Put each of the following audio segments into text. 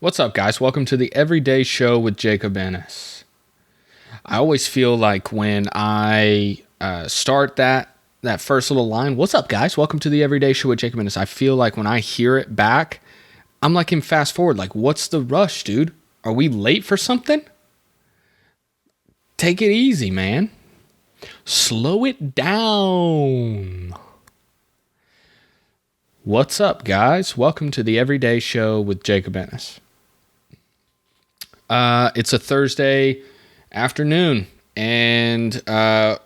What's up, guys? Welcome to the Everyday Show with Jacob Ennis. I always feel like when I start that first little line, what's up, guys? Welcome to the Everyday Show with Jacob Ennis. I feel like when I hear it back, I'm like in fast forward. Like, what's the rush, dude? Are we late for something? Take it easy, man. Slow it down. What's up, guys? Welcome to the Everyday Show with Jacob Ennis. It's a Thursday afternoon, and we're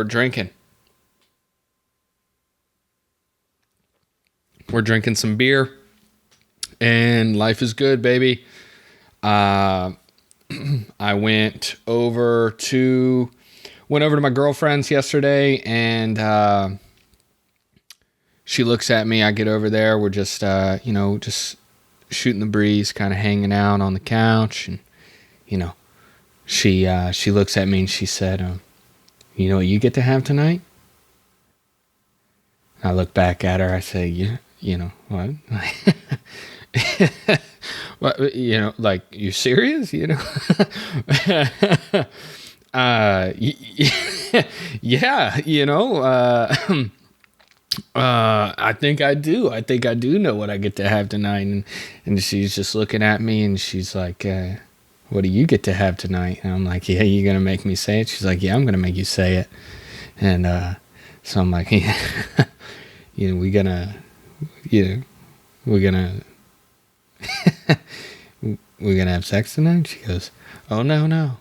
drinking. We're drinking some beer, and life is good, baby. I went over to my girlfriend's yesterday, and she looks at me. I get over there. We're just just shooting the breeze, kind of hanging out on the couch, and she looks at me and she said, "You know what you get to have tonight?" I look back at her. I say, "You know what?" What, like, you serious? Yeah, I think I do. I think I do know what I get to have tonight. And she's just looking at me and she's like, "What do you get to have tonight?" And I'm like, "Yeah, you gonna make me say it?" She's like, "Yeah, I'm gonna make you say it." And so I'm like, "Yeah, we're gonna we're gonna have sex tonight?" She goes, "Oh no,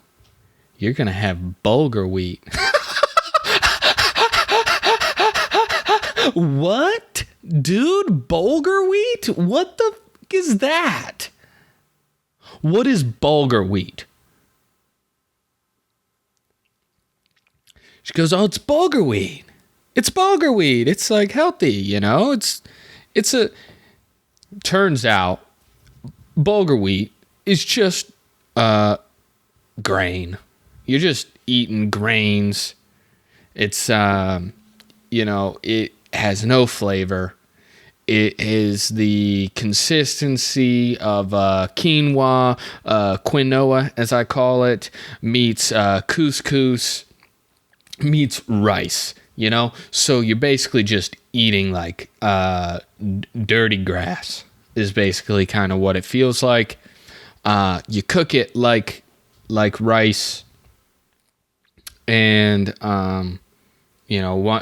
you're gonna have bulgur wheat." What? Dude, bulgur wheat? What the f*** is that? What is bulgur wheat? She goes, "Oh, it's bulgur wheat. It's bulgur wheat. It's like healthy, turns out bulgur wheat is just grain. You're just eating grains. It's it has no flavor. It is the consistency of quinoa, as I call it, meets couscous, meets rice, So you're basically just eating like dirty grass is basically kind of what it feels like. You cook it like rice, and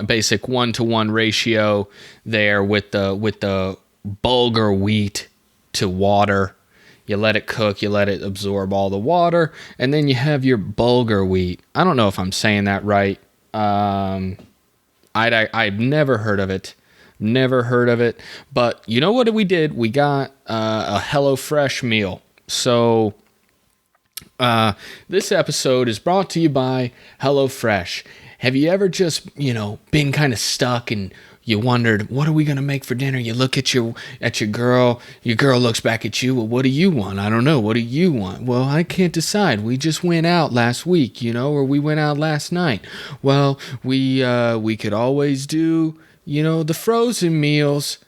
basic 1-to-1 ratio there with the bulgur wheat to water. You let it cook, you let it absorb all the water, and then you have your bulgur wheat. I don't know if I'm saying that right. I've never heard of it. But you know what we did? We got a HelloFresh meal. So this episode is brought to you by HelloFresh. Have you ever just, been kind of stuck and you wondered, what are we going to make for dinner? You look at your girl looks back at you. Well, what do you want? I don't know. What do you want? Well, I can't decide. We just went out last week, or we went out last night. Well, we could always do, the frozen meals.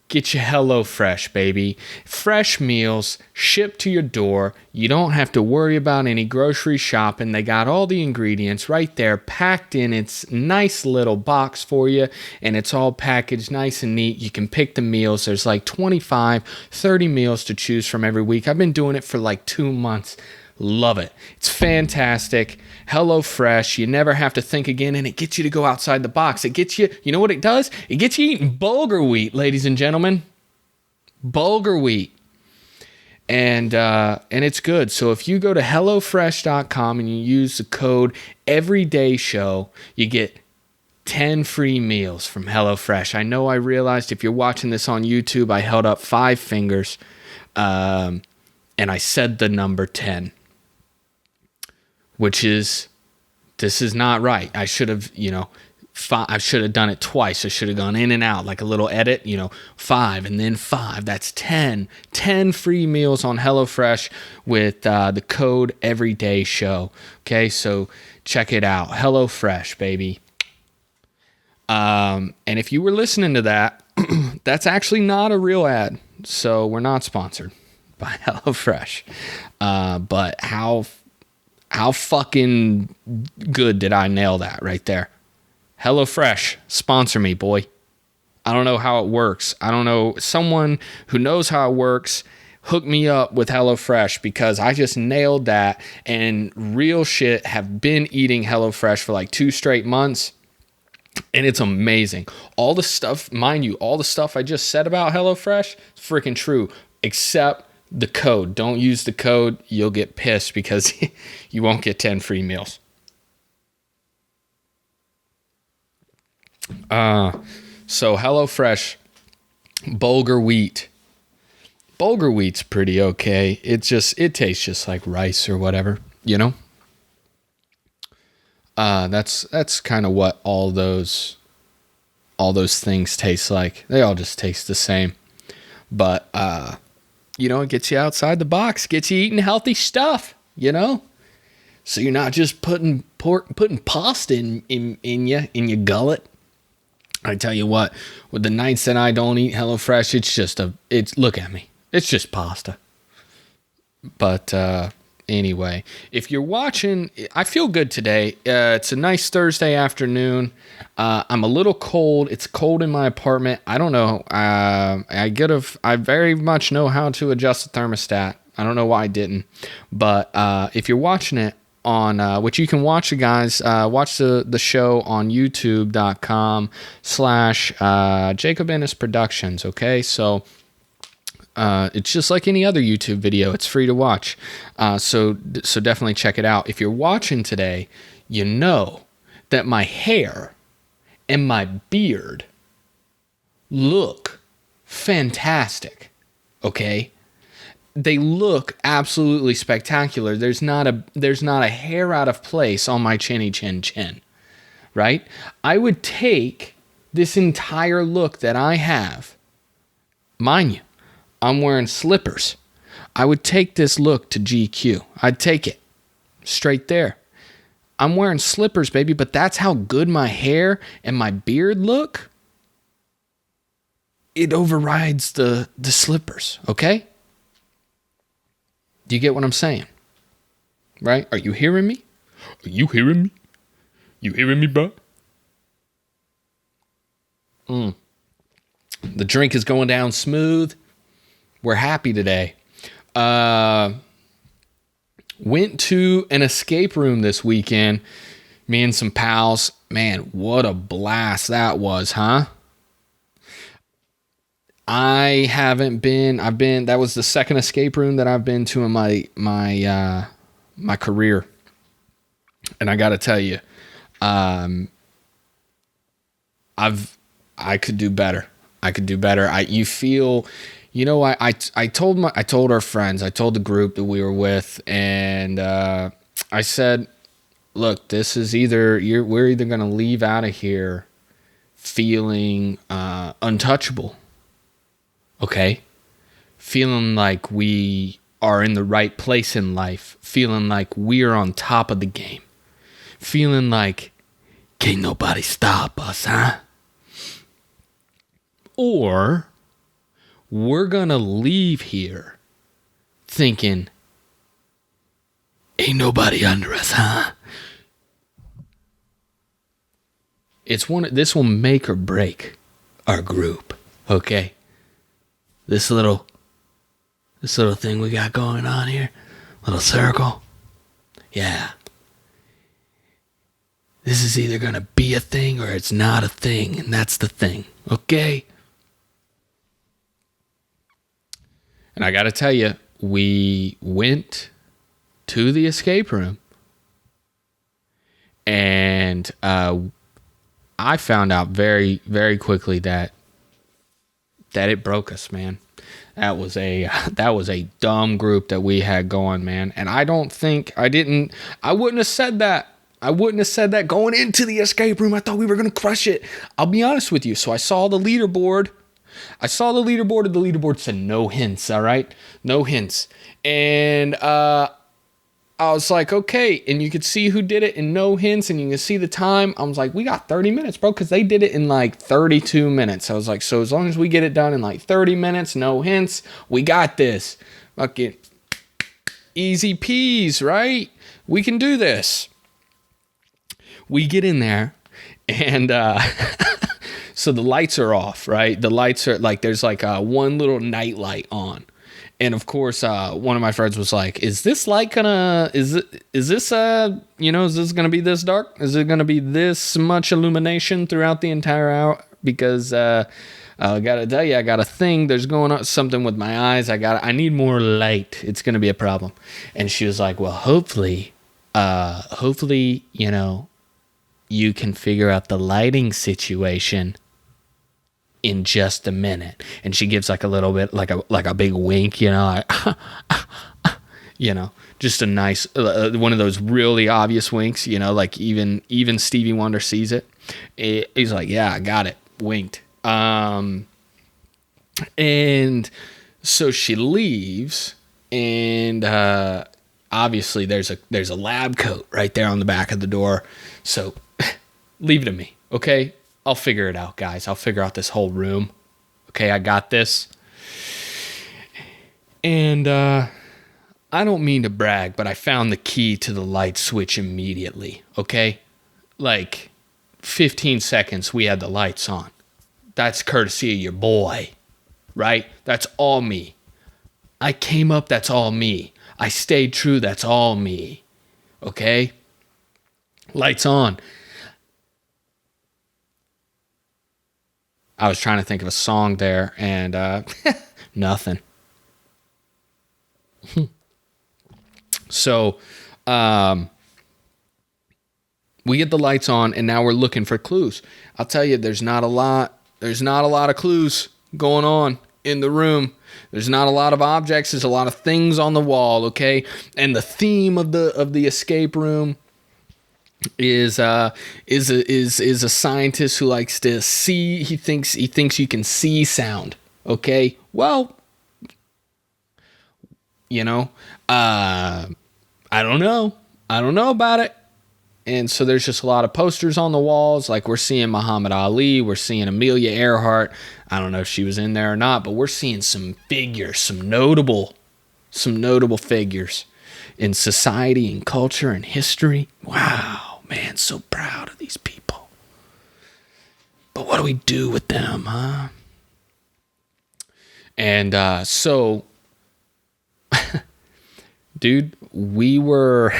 Get your HelloFresh, baby. Fresh meals shipped to your door. You don't have to worry about any grocery shopping. They got all the ingredients right there, packed in its nice little box for you, and it's all packaged nice and neat. You can pick the meals. There's like 25, 30 meals to choose from every week. I've been doing it for like 2 months. Love it. It's fantastic. HelloFresh. You never have to think again, and it gets you to go outside the box. It gets you, you know what it does? It gets you eating bulgur wheat, ladies and gentlemen. Bulgur wheat. And it's good. So if you go to HelloFresh.com and you use the code EverydayShow, you get 10 free meals from HelloFresh. I know I realized if you're watching this on YouTube, I held up 5 fingers, and I said the number 10. This is not right. I should have, I should have done it twice. I should have gone in and out like a little edit, 5 and then 5. That's 10. 10 free meals on HelloFresh with the code EverydayShow. Okay, so check it out. HelloFresh, baby. And if you were listening to that, that's actually not a real ad. So we're not sponsored by HelloFresh. But how fucking good did I nail that right there? HelloFresh, sponsor me, boy. I don't know how it works. I don't know. Someone who knows how it works, hook me up with HelloFresh, because I just nailed that. And real shit, have been eating HelloFresh for like 2 straight months. And it's amazing. All the stuff, mind you, all the stuff I just said about HelloFresh is freaking true, except the code. Don't use the code. You'll get pissed because you won't get 10 free meals. So HelloFresh, bulgur wheat. Bulgur wheat's pretty okay. It tastes just like rice or whatever, you know? That's kind of what all those things taste like. They all just taste the same. But it gets you outside the box, gets you eating healthy stuff, you know? So you're not just putting pasta in your gullet. I tell you what, with the nights that I don't eat HelloFresh, look at me. It's just pasta. But anyway, if you're watching, I feel good today. It's a nice Thursday afternoon. I'm a little cold. It's cold in my apartment. I don't know. I very much know how to adjust the thermostat. I don't know why I didn't. But if you're watching it on, which you can watch, you guys, watch the show on youtube.com/Jacob Ennis Productions. Okay, so it's just like any other YouTube video. It's free to watch. So definitely check it out. If you're watching today, you know that my hair and my beard look fantastic. Okay? They look absolutely spectacular. There's not a hair out of place on my chinny chin, right? I would take this entire look that I have, mind you, I'm wearing slippers. I would take this look to GQ. I'd take it straight there. I'm wearing slippers, baby, but that's how good my hair and my beard look. It overrides the slippers, okay? Do you get what I'm saying? Right? Are you hearing me? Are you hearing me? You hearing me, bro? The drink is going down smooth. We're happy today. Went to an escape room this weekend. Me and some pals. Man, what a blast that was, huh? That was the second escape room that I've been to in my career. And I got to tell you, I could do better. I told our friends, I told the group that we were with, and I said, look, this is we're either going to leave out of here feeling untouchable. Okay? Feeling like we are in the right place in life. Feeling like we're on top of the game. Feeling like can't nobody stop us, huh? Or we're gonna leave here thinking ain't nobody under us, huh? This will make or break our group, okay? This little thing we got going on here, little circle. Yeah. This is either going to be a thing or it's not a thing, and that's the thing, okay? And I got to tell you, we went to the escape room, and I found out very, very quickly that it broke us, man. That was a dumb group that we had going, man. And I wouldn't have said that. I wouldn't have said that going into the escape room. I thought we were going to crush it. I'll be honest with you. So I saw the leaderboard. And the leaderboard said no hints, all right? No hints. And I was like, okay. And you could see who did it in no hints, and you can see the time. I was like, we got 30 minutes, bro, because they did it in like 32 minutes. I was like, so as long as we get it done in like 30 minutes, no hints, we got this. Fucking easy peas, right? We can do this. We get in there, and so the lights are off, right? The lights are like, there's like one little night light on. And of course, one of my friends was like, "Is this light gonna? Is this is this gonna be this dark? Is it gonna be this much illumination throughout the entire hour? Because I gotta tell you, I got a thing. There's going on something with my eyes. I need more light. It's gonna be a problem." And she was like, "Well, hopefully, you can figure out the lighting situation in just a minute." And she gives like a little bit, like a big wink, just a nice one of those really obvious winks, like even Stevie Wonder sees it. He's like, "Yeah, I got it," winked. And so she leaves, and obviously there's a lab coat right there on the back of the door. So leave it to me, okay? I'll figure it out, guys. I'll figure out this whole room. Okay, I got this. And I don't mean to brag, but I found the key to the light switch immediately, okay? Like 15 seconds, we had the lights on. That's courtesy of your boy, right? That's all me. I came up, that's all me. I stayed true, that's all me, okay? Lights on. I was trying to think of a song there, and nothing. So we get the lights on, and now we're looking for clues. I'll tell you, there's not a lot of clues going on in the room. There's not a lot of objects. There's a lot of things on the wall, okay? And the theme of the escape room is a scientist who likes to see. He thinks you can see sound. Okay, well, I don't know about it. And so there's just a lot of posters on the walls. Like, we're seeing Muhammad Ali, we're seeing Amelia Earhart. I don't know if she was in there or not, but we're seeing some figures, some notable figures in society and culture and history. Wow, man, so proud of these people. But what do we do with them, huh? And so, dude, we were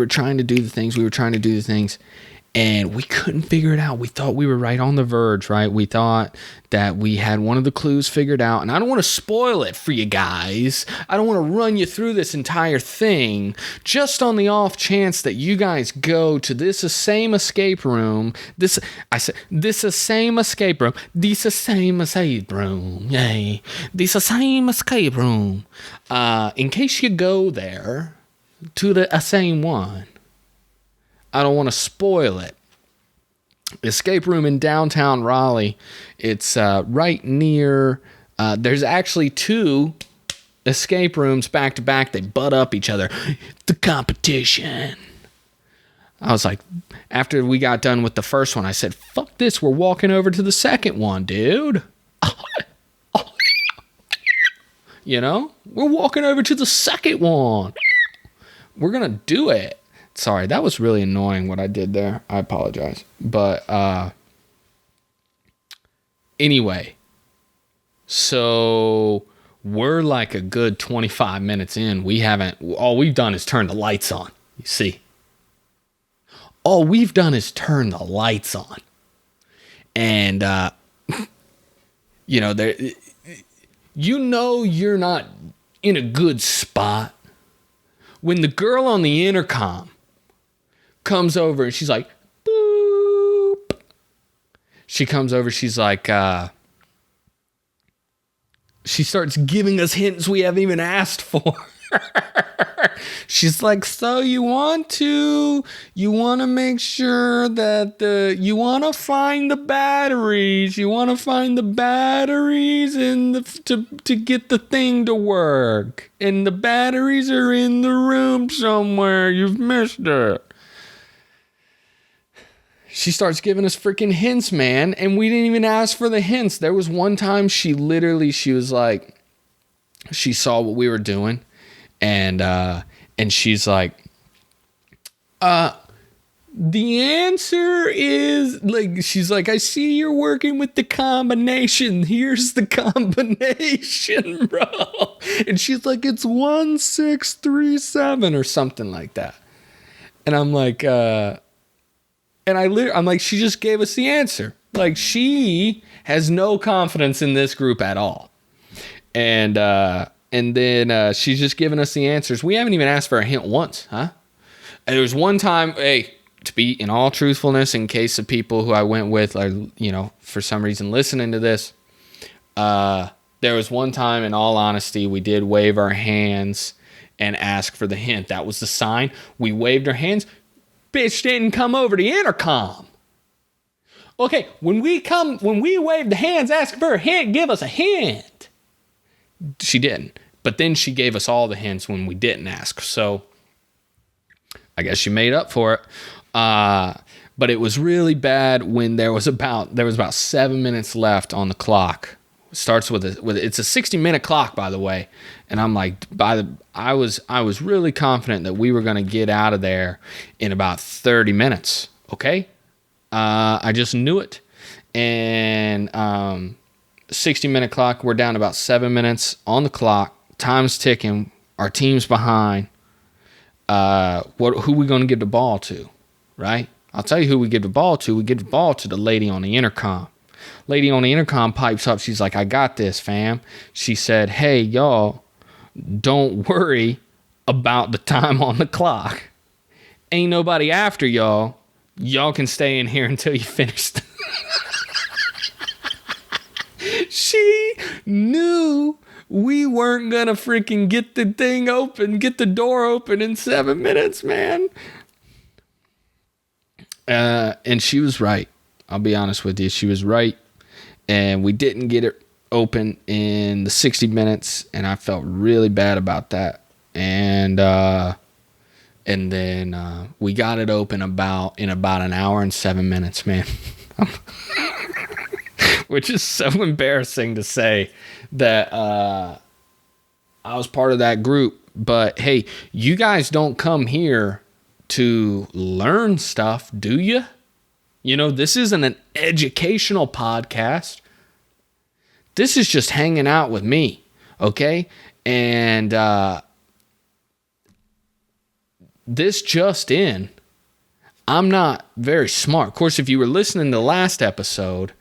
trying to do the things, and we couldn't figure it out. We thought we were right on the verge, right? We thought that we had one of the clues figured out, and I don't want to spoil it for you guys. I don't want to run you through this entire thing, just on the off chance that you guys go to this same escape room. This same escape room. Yay. This same escape room. In case you go there to the same one, I don't want to spoil it. Escape room in downtown Raleigh. It's right near. There's actually two escape rooms back to back. They butt up each other. The competition. I was like, after we got done with the first one, I said, "Fuck this. We're walking over to the second one, dude." We're walking over to the second one. We're gonna do it. Sorry, that was really annoying what I did there. I apologize. But anyway, so we're like a good 25 minutes in. All we've done is turn the lights on. You see? All we've done is turn the lights on. And, you're not in a good spot when the girl on the intercom comes over and she's like, boop. She comes over, she's like, she starts giving us hints we haven't even asked for. She's like, so you want to make sure that you want to find the batteries. You want to find the batteries to get the thing to work. And the batteries are in the room somewhere. You've missed it. She starts giving us freaking hints, man. And we didn't even ask for the hints. There was one time she was like, she saw what we were doing. And she's like, the answer is, like, she's like, I see you're working with the combination. Here's the combination, bro. And she's like, it's 1637 or something like that. And I'm like, I'm like, she just gave us the answer. Like, she has no confidence in this group at all. And then she's just giving us the answers. We haven't even asked for a hint once, huh? And there was one time, hey, to be in all truthfulness, in case of people who I went with are, for some reason listening to this, there was one time, in all honesty, we did wave our hands and ask for the hint. That was the sign. We waved our hands. Bitch didn't come over the intercom. Okay, when we wave the hands, ask for a hint, give us a hint. She didn't. But then she gave us all the hints when we didn't ask. So I guess she made up for it. But it was really bad when there was about 7 minutes left on the clock. It starts with it's a 60-minute clock, by the way. And I'm like, I was really confident that we were going to get out of there in about 30 minutes. Okay. I just knew it. And, 60-minute clock. We're down about 7 minutes on the clock. Time's ticking. Our team's behind. Who we going to give the ball to, right? I'll tell you who we give the ball to. We give the ball to the lady on the intercom. Lady on the intercom pipes up. She's like, I got this, fam. She said, hey, y'all, don't worry about the time on the clock. Ain't nobody after y'all. Y'all can stay in here until you finish. She knew we weren't gonna freaking get the door open in 7 minutes, man. And she was right. I'll be honest with you. She was right. And we didn't get it open in the 60 minutes. And I felt really bad about that. And then we got it open in about an hour and 7 minutes, man. Which is so embarrassing to say that I was part of that group. But hey, you guys don't come here to learn stuff, do you? This isn't an educational podcast. This is just hanging out with me, okay? And this just in, I'm not very smart. Of course, if you were listening to the last episode,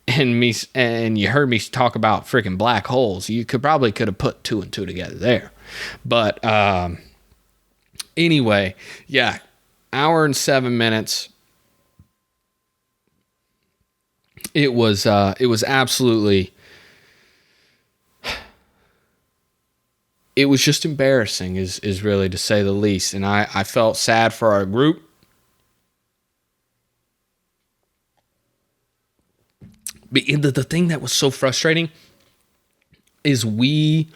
and you heard me talk about freaking black holes, you could have put 2 and 2 together there. But anyway, yeah, hour and 7 minutes. It was absolutely, it was just embarrassing is really, to say the least. And I felt sad for our group. But the thing that was so frustrating is we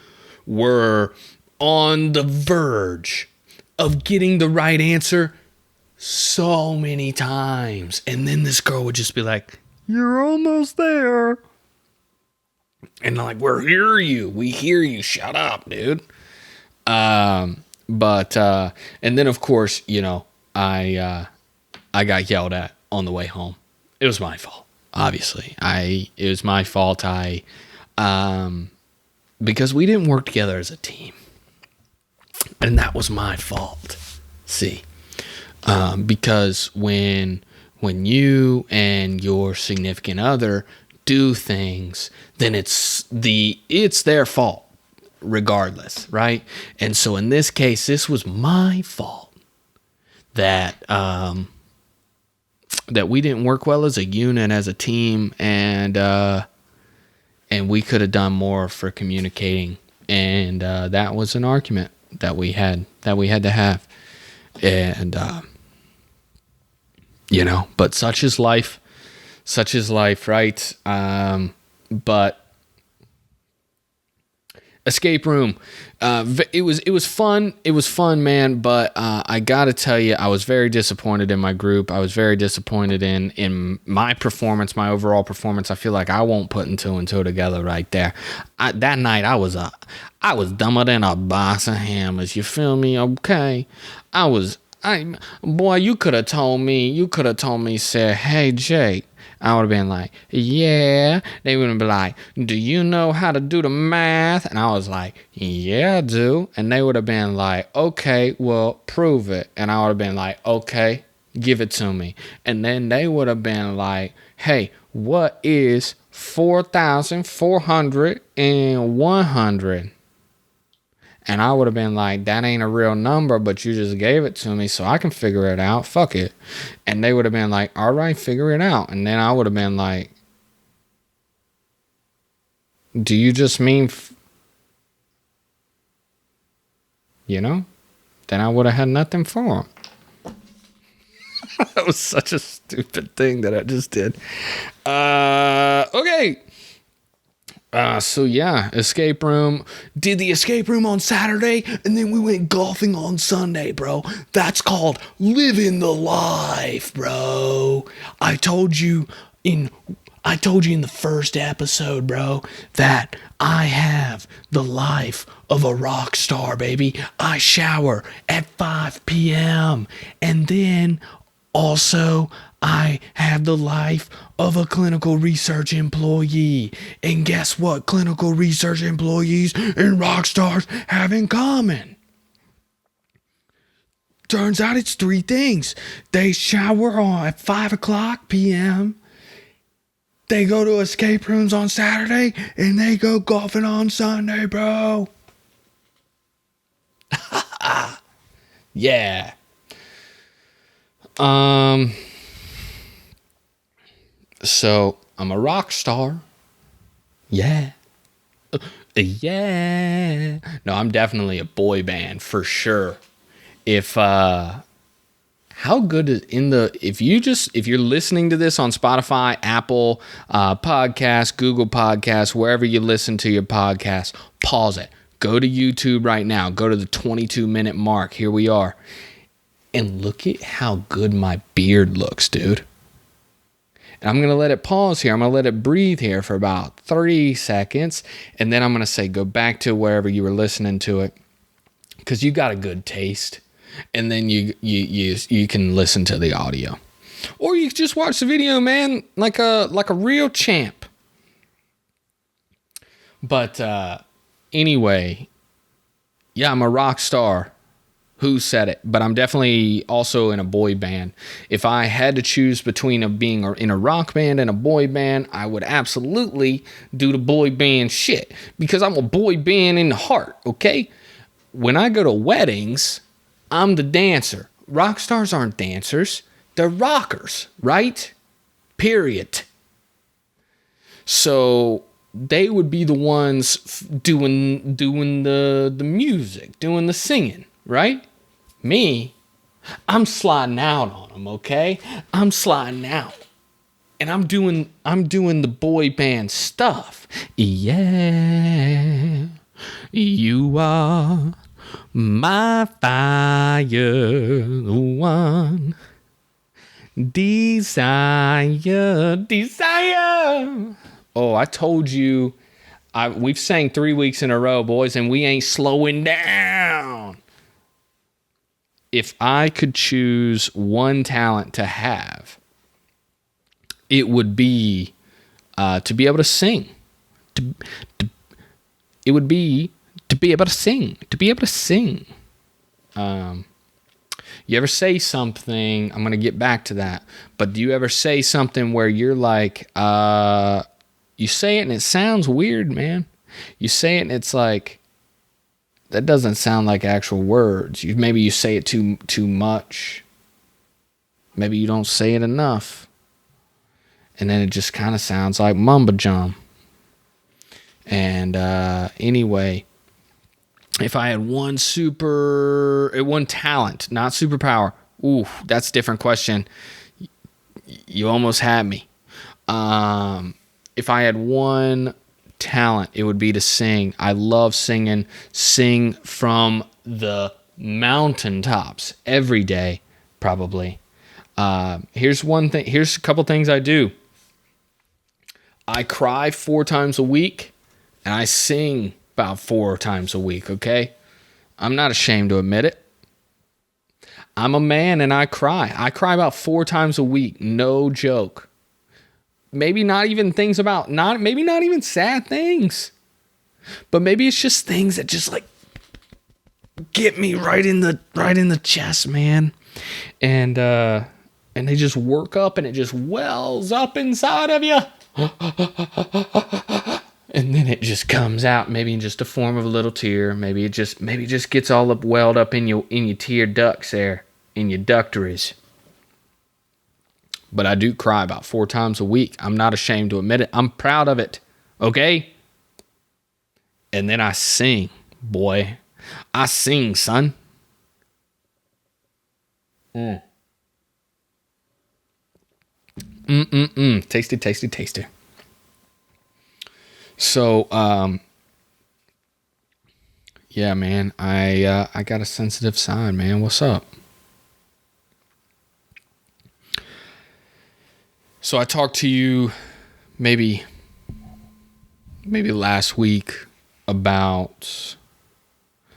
were on the verge of getting the right answer so many times. And then this girl would just be like, you're almost there. And I'm like, we hear you. Shut up, dude. And then of course, I got yelled at on the way home. It was my fault. Obviously, it was my fault. Because we didn't work together as a team, and that was my fault. See, because when you and your significant other do things, then it's their fault, regardless, right? And so in this case, this was my fault that we didn't work well as a unit, as a team, and we could have done more for communicating. And that was an argument that we had to have. And but such is life, right? But escape room, it was fun, man. But I gotta tell you, I was very disappointed in my group. I was very disappointed in my performance, my overall performance. I feel like I won't put two and two together right there. That night I was dumber than a box of hammers. You feel me? Okay, boy, you could have told me, said, hey Jake. I would have been like, yeah. They would have been like, do you know how to do the math? And I was like, yeah, I do. And they would have been like, okay, well, prove it. And I would have been like, okay, give it to me. And then they would have been like, hey, what is 4,400 and 100? And I would have been like, that ain't a real number, but you just gave it to me so I can figure it out. Fuck it. And they would have been like, all right, figure it out. And then I would have been like, do you just mean, Then I would have had nothing for them. That was such a stupid thing that I just did. Okay. So yeah, escape room. Did the escape room on Saturday, and then we went golfing on Sunday, bro. That's called living the life, bro. I told you in the first episode, bro, that I have the life of a rock star, baby. I shower at 5 p.m. and then also I have the life of a clinical research employee. And guess what clinical research employees and rock stars have in common? Turns out it's 3 things. They shower at 5 o'clock p.m. They go to escape rooms on Saturday, and they go golfing on Sunday, bro. Yeah. So I'm a rock star. Yeah. Yeah. No, I'm definitely a boy band for sure. If how good is if you're listening to this on Spotify, Apple Podcasts, Google Podcasts, wherever you listen to your podcast, pause it. Go to YouTube right now. Go to the 22-minute mark. Here we are. And look at how good my beard looks, dude. And I'm going to let it pause here. I'm going to let it breathe here for about 3 seconds. And then I'm going to say go back to wherever you were listening to it. Because you got a good taste. And then you can listen to the audio. Or you can just watch the video, man, like a real champ. But anyway, yeah, I'm a rock star. Who said it? But I'm definitely also in a boy band. If I had to choose between being in a rock band and a boy band, I would absolutely do the boy band shit. Because I'm a boy band in the heart, okay? When I go to weddings, I'm the dancer. Rock stars aren't dancers. They're rockers, right? Period. So they would be the ones doing the music, doing the singing. Right? Me, I'm sliding out on them, okay? I'm sliding out. And I'm doing the boy band stuff. Yeah. You are my fire, one desire. Oh, I told you. We've sang 3 weeks in a row, boys, and we ain't slowing down. If I could choose one talent to have, it would be to be able to sing. It would be to be able to sing. To be able to sing. You ever say something? I'm going to get back to that. But do you ever say something where you're like, you say it and it sounds weird, man. You say it and it's like, that doesn't sound like actual words. Maybe you say it too much. Maybe you don't say it enough. And then it just kind of sounds like mumbo jumbo. And anyway, If I had one talent, not superpower. Ooh, that's a different question. You almost had me. If I had one talent, it would be to sing. I love singing. Sing from the mountaintops every day, probably. Here's one thing. Here's a couple things I do. I cry 4 times a week, and I sing about 4 times a week, okay? I'm not ashamed to admit it. I'm a man and I cry. I cry about 4 times a week, no joke. Maybe not even things about, maybe not even sad things. But maybe it's just things that just like get me right in the chest, man. And they just work up and it just wells up inside of you. And then it just comes out, maybe in just a form of a little tear. Maybe it just gets all up welled up in your tear ducts there, in your ductories. But I do cry about 4 times a week. I'm not ashamed to admit it. I'm proud of it. Okay? And then I sing, boy. I sing, son. Tasty, tasty, tasty. So, yeah, man, I got a sensitive side, man. What's up? So I talked to you maybe last week about,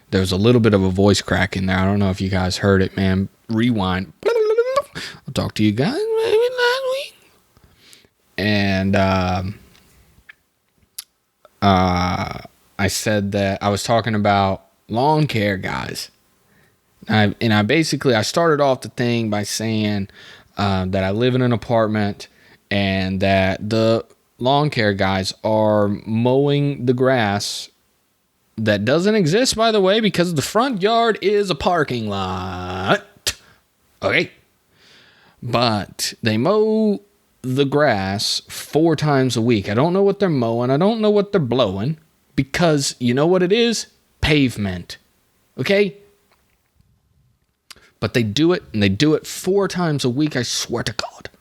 there was a little bit of a voice crack in there. I don't know if you guys heard it, man. Rewind. I'll talk to you guys maybe last week. And I said that I was talking about lawn care guys. I started off the thing by saying that I live in an apartment and that the lawn care guys are mowing the grass that doesn't exist, by the way, because the front yard is a parking lot. Okay. But they mow the grass 4 times a week. I don't know what they're mowing. I don't know what they're blowing, because you know what it is? Pavement. Okay? But they do it, and they do it 4 times a week, I swear to God.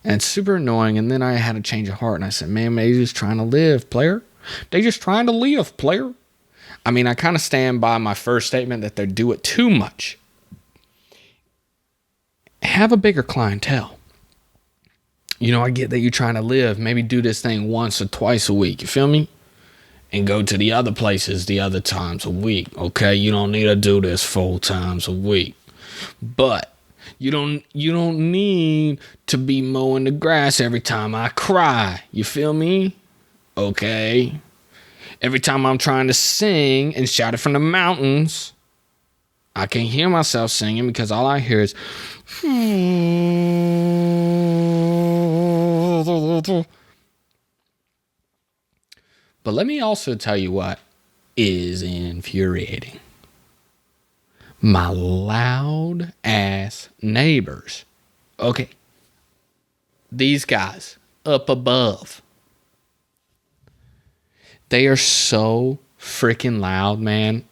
And it's super annoying. And then I had a change of heart, and I said, man, they just trying to live, player. They just trying to live, player. I mean, I kind of stand by my first statement that they do it too much. Have a bigger clientele. You know, I get that you're trying to live. Maybe do this thing once or twice a week. You feel me? And go to the other places the other times a week. Okay? You don't need to do this 4 times a week. But you don't need to be mowing the grass every time I cry. You feel me? Okay? Every time I'm trying to sing and shout it from the mountains, I can't hear myself singing because all I hear is But let me also tell you what is infuriating. My loud ass neighbors. Okay. These guys up above. They are so freaking loud, man.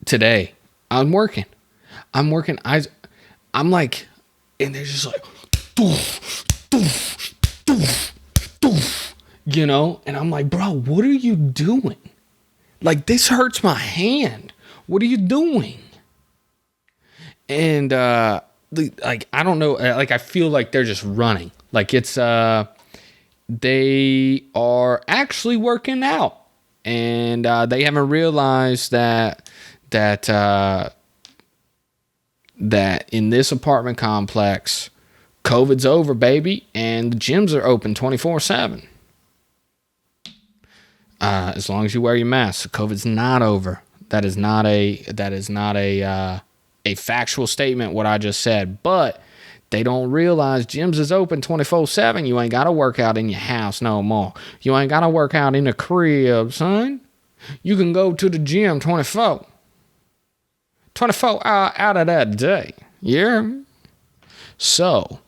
Today, I'm working. I'm like, and they're just like, doof, doof, doof, doof, you know? And I'm like, bro, what are you doing? Like, this hurts my hand. What are you doing? And, like, I don't know. Like, I feel like they're just running. Like, it's, they are actually working out. And, they haven't realized that in this apartment complex, COVID's over, baby, and the gyms are open 24/7. As long as you wear your mask, COVID's not over. That is not a factual statement, what I just said. But they don't realize gyms is open 24/7. You ain't got to work out in your house no more. You ain't got to work out in the crib, son. You can go to the gym 24 hours out of that day. Yeah. So,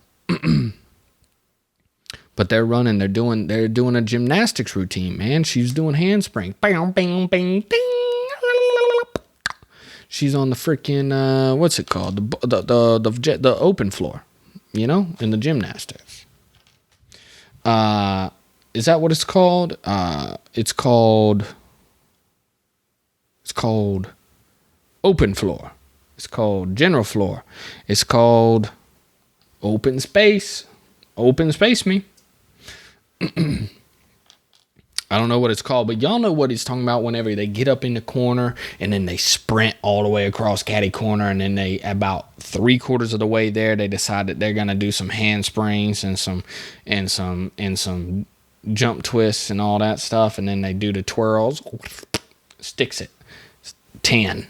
But they're doing a gymnastics routine, man. She's doing handspring. Bang, bang, bang, ding. She's on the freaking what's it called? The open floor, in the gymnastics. Is that what it's called? It's called open floor. It's called general floor. It's called open space. Open space me. I don't know what it's called, but y'all know what he's talking about whenever they get up in the corner and then they sprint all the way across caddy corner, and then they, about 3/4 of the way there, they decide that they're going to do some handsprings and some jump twists and all that stuff, and then they do the twirls. Sticks it. 10.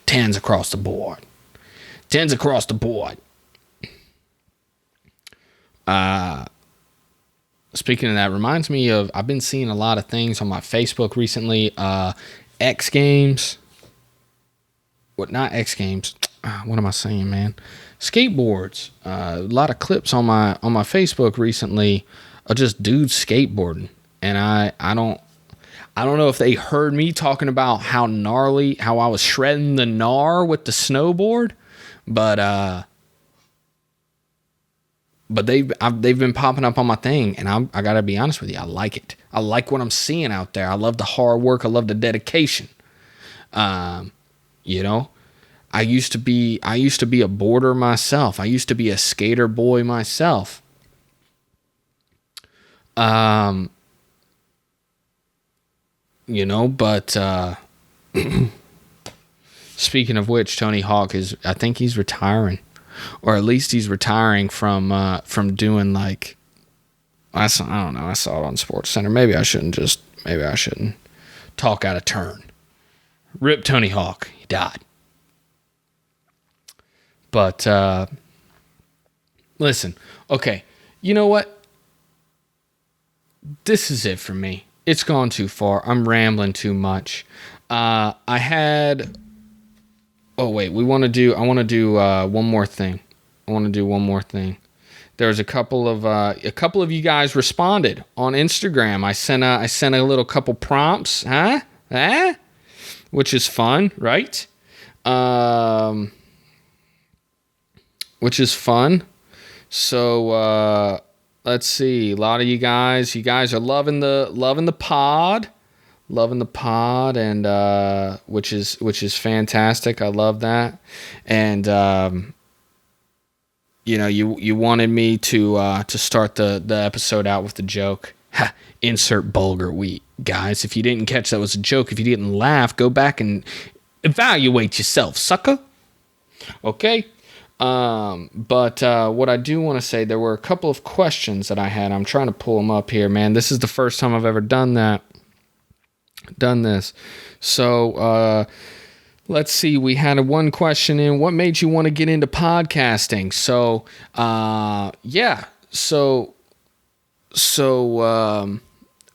10's across the board. 10's across the board. Speaking of that, reminds me of, I've been seeing a lot of things on my Facebook recently. X Games. What, not X Games. What am I saying, man? Skateboards. A lot of clips on my Facebook recently of just dudes skateboarding. And I don't know if they heard me talking about how I was shredding the gnar with the snowboard, but they've been popping up on my thing, and I gotta be honest with you, I like it. I like what I'm seeing out there. I love the hard work. I love the dedication. I used to be a boarder myself. I used to be a skater boy myself. But speaking of which, Tony Hawk I think he's retiring. Or at least he's retiring from doing, like, I don't know. I saw it on SportsCenter. Maybe I shouldn't talk out of turn. Rip Tony Hawk. He died. But listen, okay. You know what? This is it for me. It's gone too far. I'm rambling too much. I want to do one more thing. There's a couple of you guys responded on Instagram. I sent a little couple prompts, which is fun, right? Which is fun. So let's see. A lot of you guys are loving the pod. Loving the pod, and which is fantastic. I love that. And you wanted me to start the episode out with the joke. Insert bulgar wheat, guys. If you didn't catch that was a joke, if you didn't laugh, go back and evaluate yourself, sucker. Okay. But what I do want to say, there were a couple of questions that I had. I'm trying to pull them up here, man. This is the first time I've ever done this. So let's see, we had one question in, what made you want to get into podcasting? So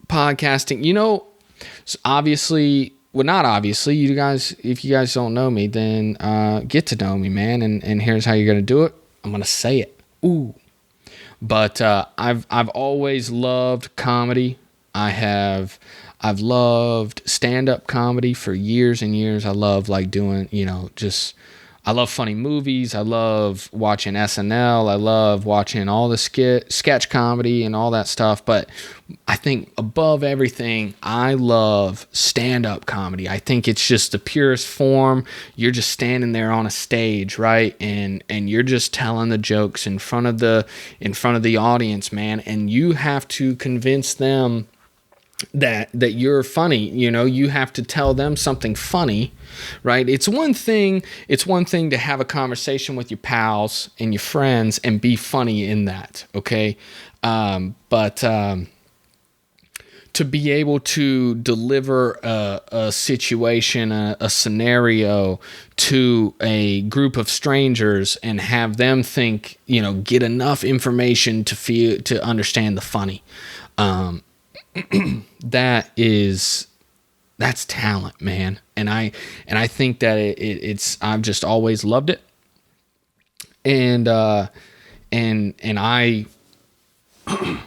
podcasting, obviously, well, not obviously, you guys, if you guys don't know me, then get to know me, man, and here's how you're gonna do it. I'm gonna say it. Ooh. But I've always loved comedy. I've loved stand-up comedy for years and years. I love, like, doing, I love funny movies. I love watching SNL. I love watching all the sketch comedy and all that stuff. But I think above everything, I love stand-up comedy. I think it's just the purest form. You're just standing there on a stage, right? And you're just telling the jokes in front of the audience, man. And you have to convince them that you're funny. You have to tell them something funny, right? It's one thing to have a conversation with your pals and your friends and be funny in that, okay? But to be able to deliver a situation, a scenario to a group of strangers and have them think, get enough information to understand the funny, that's talent, man. And I think that it's I've just always loved it. And I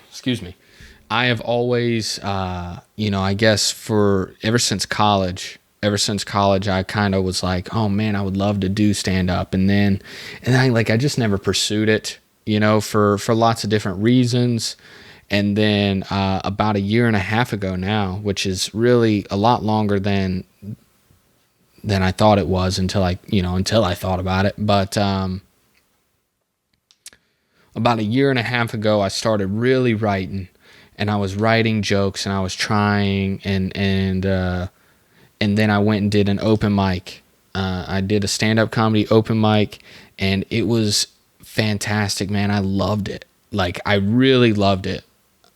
excuse me. I have always, I guess for ever since college, I kind of was like, oh man, I would love to do stand up. I just never pursued it, for lots of different reasons. And then, about a year and a half ago now, which is really a lot longer than I thought it was until I thought about it. But, about a year and a half ago, I started really writing, and I was writing jokes, and I was trying, and then I went and did an open mic. I did a stand-up comedy open mic, and it was fantastic, man. I loved it. Like, I really loved it.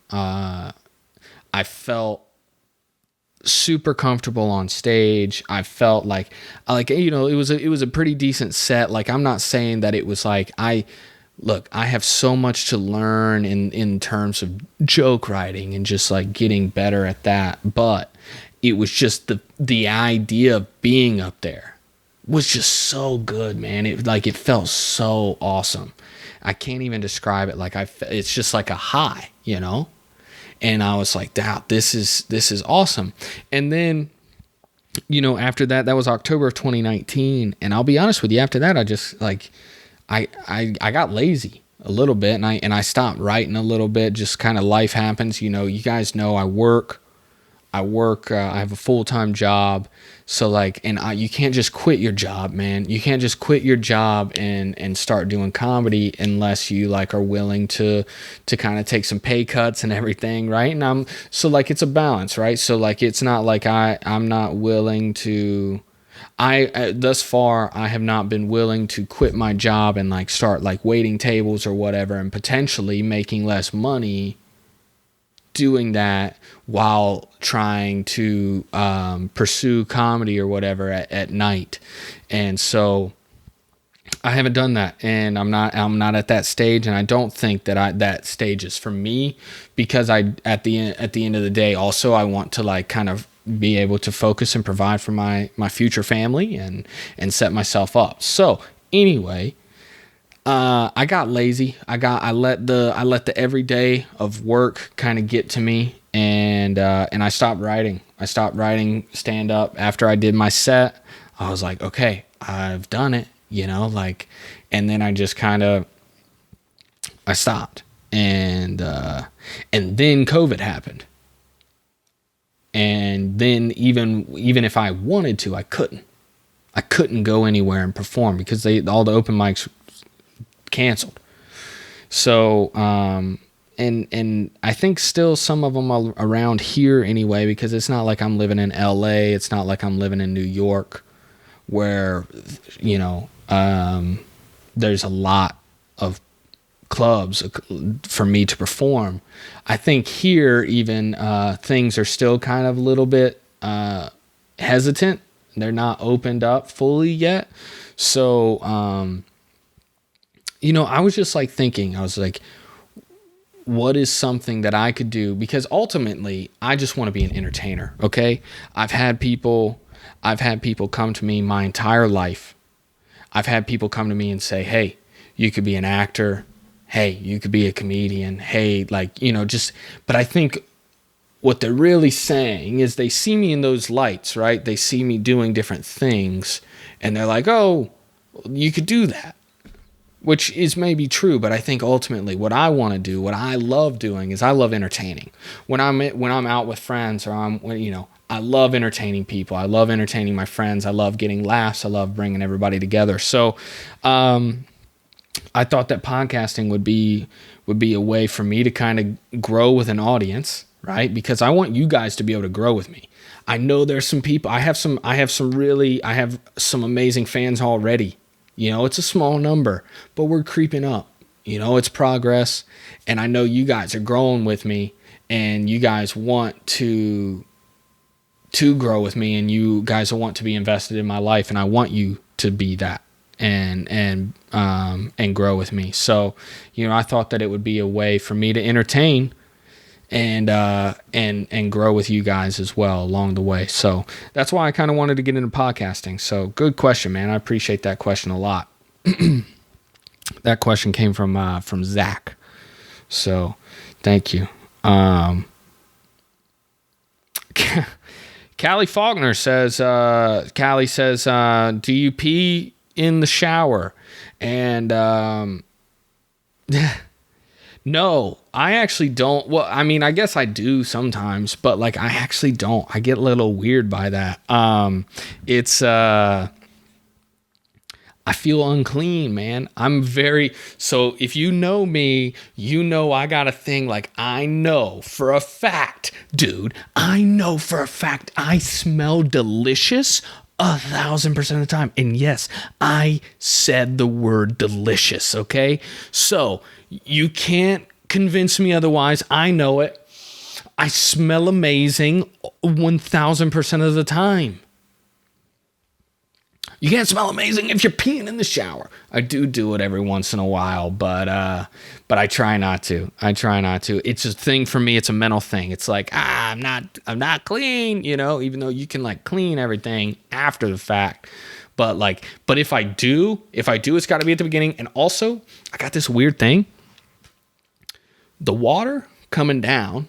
I felt super comfortable on stage. I felt like it was a pretty decent set. Like, I'm not saying that it was like Look, I have so much to learn in terms of joke writing and just like getting better at that. But it was just the idea of being up there was just so good, man. It felt so awesome. I can't even describe it. It's just like a high, And I was like, "Wow, this is awesome." And then, after that was October of 2019, and I'll be honest with you, after that I just I got lazy a little bit, and I stopped writing a little bit. Just kind of life happens, you guys know I work. I have a full-time job. So you can't just quit your job, man. You can't just quit your job and start doing comedy unless you are willing to kind of take some pay cuts and everything, right? And it's a balance, right? So it's not like I'm not willing to. Thus far, I have not been willing to quit my job and start waiting tables or whatever, and potentially making less money doing that while trying to pursue comedy or whatever at night. And so I haven't done that, and I'm not at that stage, and I don't think that stage is for me, because at the end of the day, also I want to kind of be able to focus and provide for my future family and set myself up. So anyway, I got lazy. I let the everyday of work kind of get to me, and I stopped writing. I stopped writing stand up after I did my set. I was like, okay, I've done it, and then I just kind of I stopped, and then COVID happened. And then even if I wanted to, I couldn't. I couldn't go anywhere and perform because all the open mics canceled. So and I think still some of them are around here anyway, because it's not like I'm living in LA. It's not like I'm living in New York, where there's a lot of clubs for me to perform. I think here even things are still kind of a little bit hesitant. They're not opened up fully yet. So I was just thinking, I was like, what is something that I could do? Because ultimately I just want to be an entertainer. Okay. I've had people come to me my entire life. I've had people come to me and say, hey, you could be an actor. Hey, you could be a comedian. Hey, but I think what they're really saying is they see me in those lights, right? They see me doing different things, and they're like, oh, you could do that, which is maybe true. But I think ultimately what I want to do, what I love doing, is I love entertaining. When I'm out with friends, or I love entertaining people. I love entertaining my friends. I love getting laughs. I love bringing everybody together. So, I thought that podcasting would be a way for me to kind of grow with an audience, right? Because I want you guys to be able to grow with me. I know there's some people. I have some amazing fans already. It's a small number, but we're creeping up. It's progress, and I know you guys are growing with me, and you guys want to grow with me, and you guys want to be invested in my life, and I want you to be that. And grow with me. So, I thought that it would be a way for me to entertain and grow with you guys as well along the way. So that's why I kind of wanted to get into podcasting. So good question, man. I appreciate that question a lot. That question came from Zach. So Thank you. Callie Faulkner says, Callie says, do you pee in the shower? And no, I actually don't. Well, I mean, I guess I do sometimes, but like I actually don't. I get a little weird by that. I feel unclean, man. So if you know me, you know I got a thing, like I know for a fact, dude, I know for a fact I smell delicious 1,000% of the time. And yes, I said the word delicious, okay? So you can't convince me otherwise. I know it. I smell amazing 1,000% of the time. You can't smell amazing if you're peeing in the shower. I do it every once in a while, but I try not to. It's a thing for me. It's a mental thing. It's like, I'm not clean, even though you can like clean everything after the fact. But if I do, it's got to be at the beginning. And also, I got this weird thing. The water coming down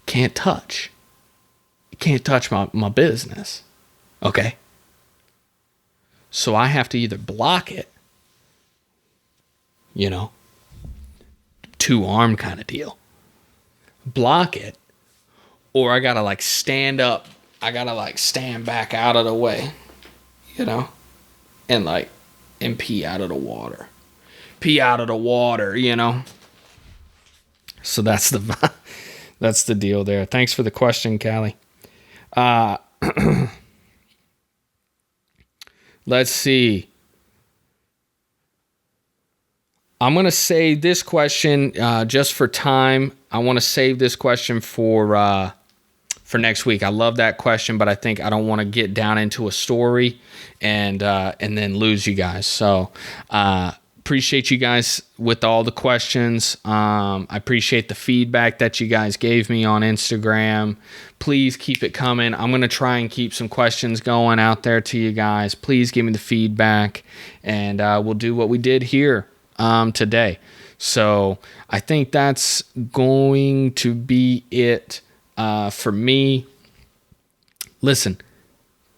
can't touch. It can't touch my business. Okay. So I have to either block it, two-arm kind of deal. Block it, or I got to like stand up. I got to like stand back out of the way, and pee out of the water. Pee out of the water, So that's the deal there. Thanks for the question, Callie. Let's see. I'm going to save this question just for time. I want to save this question for next week. I love that question, but I think I don't want to get down into a story and then lose you guys. So appreciate you guys with all the questions. I appreciate the feedback that you guys gave me on Instagram. Please keep it coming. I'm going to try and keep some questions going out there to you guys. Please give me the feedback, and we'll do what we did here today. So I think that's going to be it for me. Listen,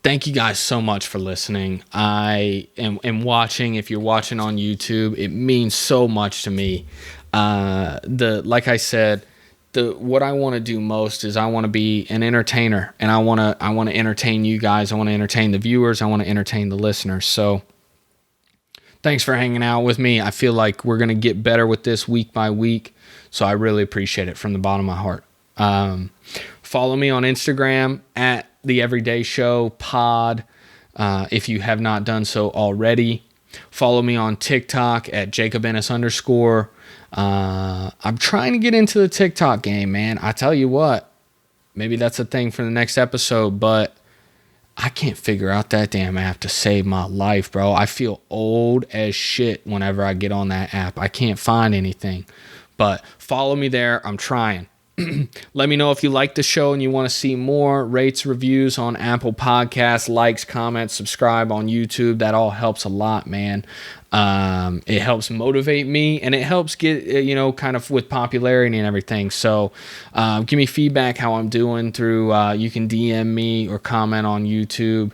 thank you guys so much for listening. I am watching. If you're watching on YouTube, it means so much to me. Like I said, what I want to do most is I want to be an entertainer, and I want to entertain you guys. I want to entertain the viewers. I want to entertain the listeners. So thanks for hanging out with me. I feel like we're going to get better with this week by week. So I really appreciate it from the bottom of my heart. Follow me on Instagram at The Everyday Show Pod. If you have not done so already, follow me on TikTok at @JacobEnnis_. I'm trying to get into the TikTok game, man. I tell you what, maybe that's a thing for the next episode, but I can't figure out that damn app to save my life, bro. I feel old as shit whenever I get on that app. I can't find anything, but follow me there. I'm trying. Let me know if you like the show and you want to see more rates, reviews on Apple Podcasts, likes, comments, subscribe on YouTube. That all helps a lot, man. It helps motivate me, and it helps get, kind of with popularity and everything. So give me feedback how I'm doing through, you can DM me or comment on YouTube.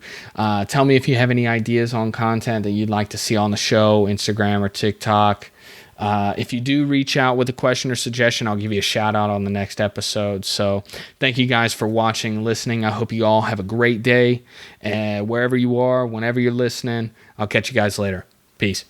Tell me if you have any ideas on content that you'd like to see on the show, Instagram or TikTok. If you do reach out with a question or suggestion, I'll give you a shout out on the next episode. So thank you guys for watching and listening. I hope you all have a great day. Wherever you are, whenever you're listening, I'll catch you guys later. Peace.